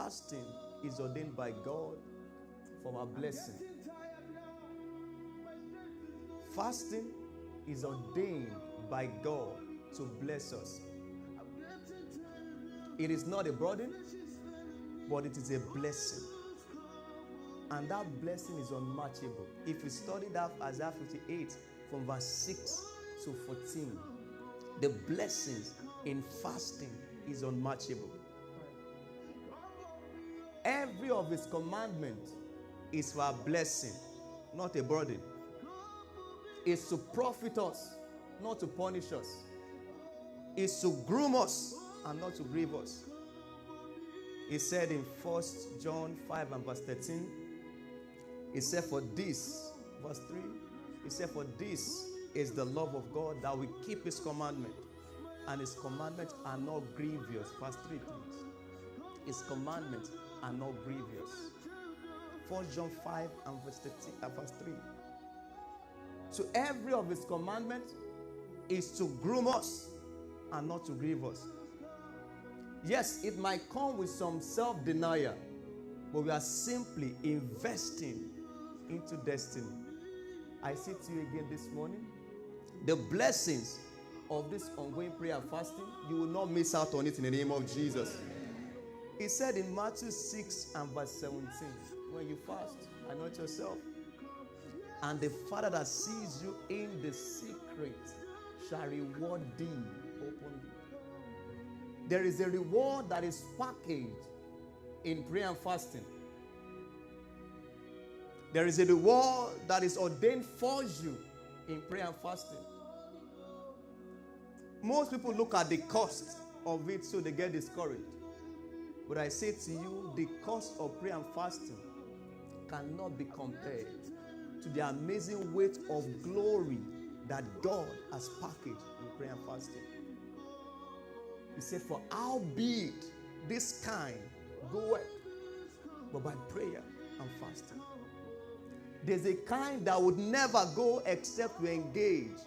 fasting is ordained by God for our blessing. Fasting is ordained by God to bless us. It is not a burden, but it is a blessing. And that blessing is unmatchable. If you study that Isaiah 58 from verse 6 to 14, the blessings in fasting is unmatchable. Every of his commandments is for a blessing, not a burden. It's to profit us, not to punish us. It's to groom us and not to grieve us. He said in 1 John 5 and verse 13, he said, for this, verse 3, he said, for this is the love of God, that we keep his commandment, and his commandments are not grievous. Verse 3, please. His commandments are not grievous. 1 John 5 and verse 3. So every of his commandments is to groom us and not to grieve us. Yes, it might come with some self-denial, but we are simply investing into destiny. I say to you again this morning, the blessings of this ongoing prayer and fasting, you will not miss out on it in the name of Jesus. He said in Matthew 6 and verse 17, when you fast, anoint yourself, and the Father that sees you in the secret shall reward thee openly. There is a reward that is packaged in prayer and fasting. There is a reward that is ordained for you in prayer and fasting. Most people look at the cost of it so they get discouraged. But I say to you, the cost of prayer and fasting cannot be compared to the amazing weight of glory that God has packaged in prayer and fasting. He said, for howbeit this kind goeth, but by prayer and fasting. There's a kind that would never go except we engage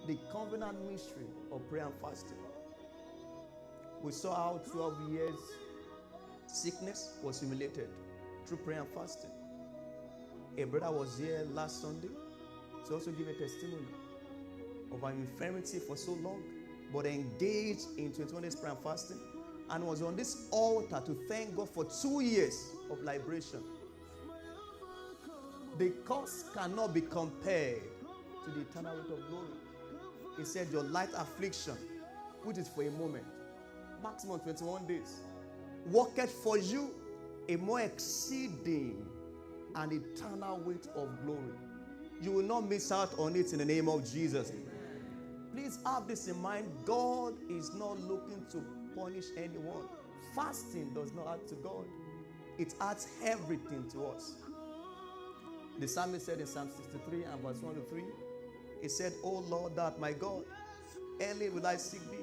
the covenant mystery of prayer and fasting. We saw how 12 years sickness was humiliated through prayer and fasting. A brother was here last Sunday to also give a testimony of an infirmity for so long, but engaged in 21 days prayer and fasting, and was on this altar to thank God for 2 years of liberation. The cost cannot be compared to the eternal weight of glory. He said, your light affliction, which is for a moment, maximum 21 days, worketh for you a more exceeding and eternal weight of glory. You will not miss out on it in the name of Jesus. Please have this in mind. God is not looking to punish anyone. Fasting does not add to God. It adds everything to us. The psalmist said in Psalm 63 and verse 1 to 3, he said, O Lord, thou art my God, early will I seek thee.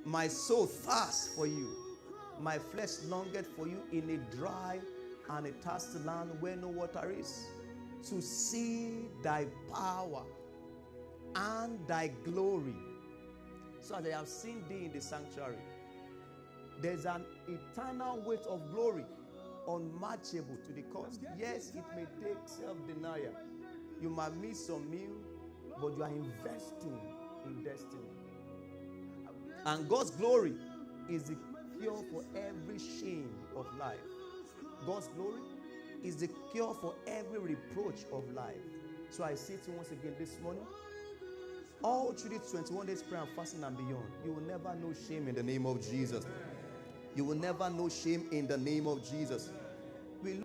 My soul thirsts for you. My flesh longeth for you in a dry and a thirsty land where no water is, to see thy power and thy glory. So as I have seen thee in the sanctuary, there's an eternal weight of glory, unmatchable to the cost. Yes, it may take self-denial. You might miss some meal, but you are investing in destiny. And God's glory is the cure for every shame of life. God's glory is the cure for every reproach of life. So I say to you once again this morning, all through the 21 days prayer and fasting and beyond, you will never know shame in the name of Jesus. You will never know shame in the name of Jesus.